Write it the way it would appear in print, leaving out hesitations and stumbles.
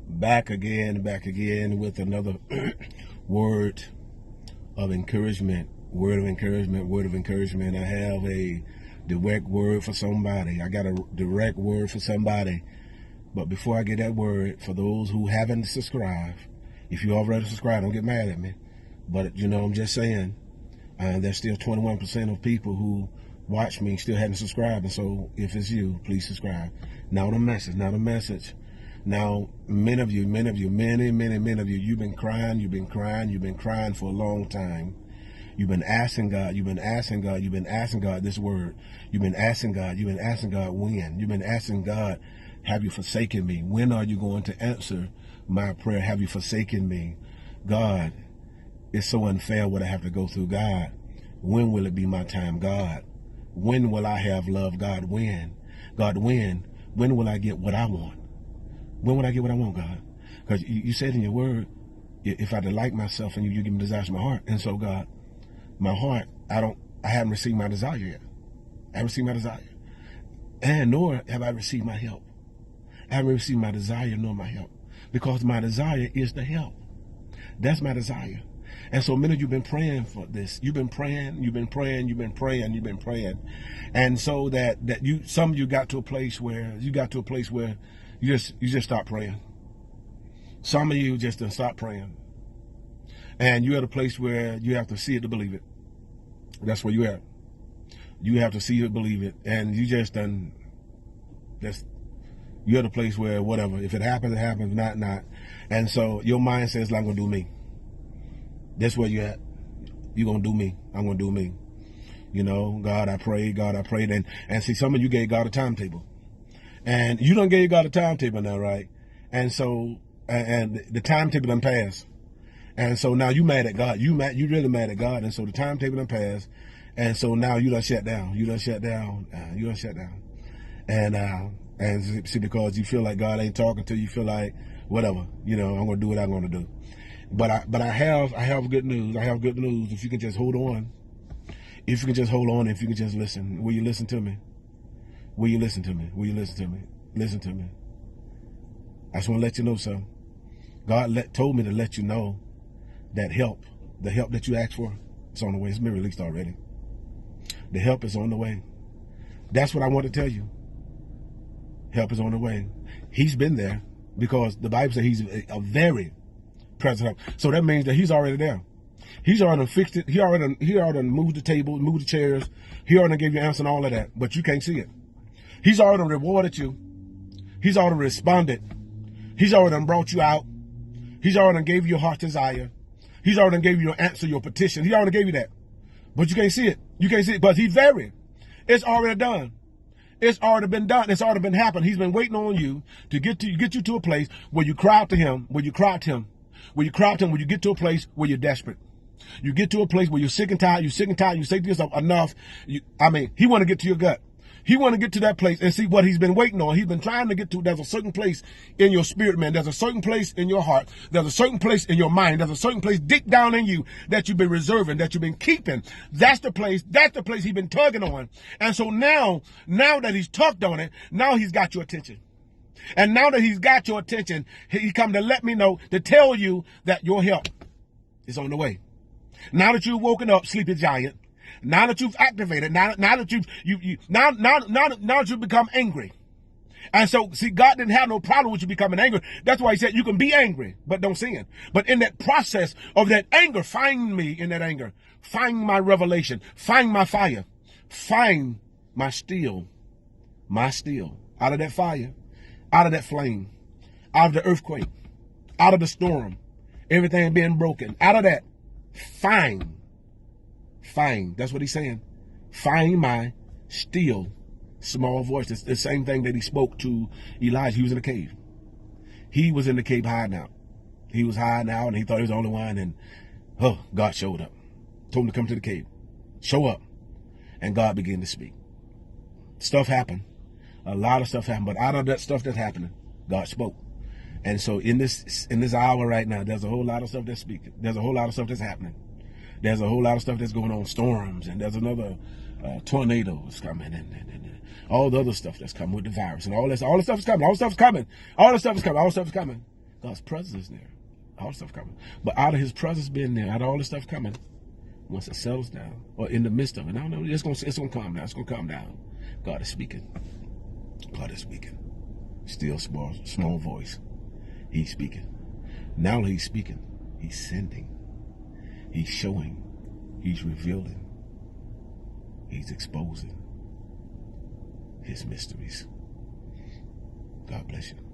back again with another word of encouragement. I have a direct word for somebody. I got a direct word for somebody. But before I get that word, for those who haven't subscribed, if you already subscribed, don't get mad at me. But, you know, I'm just saying, there's still 21% of people who watch me still haven't subscribed. And so if it's you, please subscribe. Now the message. Now, many of you, you've been crying for a long time. You've been asking God this word. You've been asking God when. You've been asking God, have you forsaken me? When are you going to answer my prayer? Have you forsaken me? God, it's so unfair what I have to go through. God, when will it be my time? God, when will I have love? God, when? God, when will I get what I want? When will I get what I want, God? Because you said in your word, if I delight myself in you, you give me desires of my heart. And so, God, my heart, I haven't received my desire yet. I haven't received my desire. And nor have I received my help. I haven't received my desire nor my help. Because my desire is the help. That's my desire. And so many of you have been praying for this. You've been praying. And so that some of you got to a place where you just stop praying. Some of you just stop praying. And you're at a place where you have to see it to believe it. That's where you're at. You have to see it, believe it. And you you're at a place where whatever, if it happens, it happens, not. And so your mind says, I'm going to do me. That's where you're at. You're going to do me. I'm going to do me. You know, God, I prayed. And see, some of you gave God a timetable. And you don't give God a timetable now, right? And so, and the timetable done passed. And so now you mad at God. You really mad at God. And so the timetable done passed. And so now you done shut down. And see, because you feel like God ain't talking to you, you feel like, whatever, you know, I'm going to do what I'm going to do. But I have good news. If you can just hold on. If you can just listen. Will you listen to me? Listen to me. I just want to let you know something. God told me to let you know that the help that you asked for, it's on the way. It's been released already. The help is on the way. That's what I want to tell you. Help is on the way. He's been there because the Bible says he's a very present help. So that means that he's already there. He's already fixed it. He already moved the table, moved the chairs. He already gave you answer and all of that, but you can't see it. He's already rewarded you. He's already responded. He's already brought you out. He's already gave you your heart's desire. He's already gave you your answer, your petition. He already gave you that. But you can't see it. But he's very. It's already done. It's already been done. It's already been happened. He's been waiting on you to get you to a place where you cry out to him, where you get to a place where you're desperate. You get to a place where you're sick and tired, you say to yourself, enough. He want to get to your gut. He want to get to that place and see what he's been waiting on. He's been trying to get to. There's a certain place in your spirit, man. There's a certain place in your heart. There's a certain place in your mind. There's a certain place deep down in you that you've been reserving, that you've been keeping. That's the place he's been tugging on. And so now that he's tugged on it, now he's got your attention. And now that he's got your attention, he come to let me know, to tell you that your help is on the way. Now that you've woken up, sleepy giant, now that you've activated, now that you've become angry. And so, see, God didn't have no problem with you becoming angry. That's why he said you can be angry, but don't sin. But in that process of that anger, find me in that anger. Find my revelation. Find my fire. Find my steel. Out of that fire, out of that flame, out of the earthquake, out of the storm, everything being broken, out of that, find. That's what he's saying. Find my still small voice. It's the same thing that he spoke to Elijah. He was in the cave. He was in the cave hiding out. He was hiding out and he thought he was the only one. And God showed up. Told him to come to the cave. Show up. And God began to speak. Stuff happened. A lot of stuff happened. But out of that stuff that's happening, God spoke. And so in this hour right now, there's a whole lot of stuff that's speaking. There's a whole lot of stuff that's happening. There's a whole lot of stuff that's going on, storms, and there's another tornadoes coming, and all the other stuff that's coming with the virus, and all the stuff is coming. All the stuff is coming. All the stuff is coming. All the stuff is coming. God's presence is there. All the stuff coming. But out of His presence being there, out of all the stuff coming, once it settles down, or in the midst of it, I don't know, it's gonna calm down. It's gonna calm down. God is speaking. God is speaking. Still small voice. He's speaking. Now He's speaking. He's sending. He's showing. He's revealing. He's exposing His mysteries. God bless you.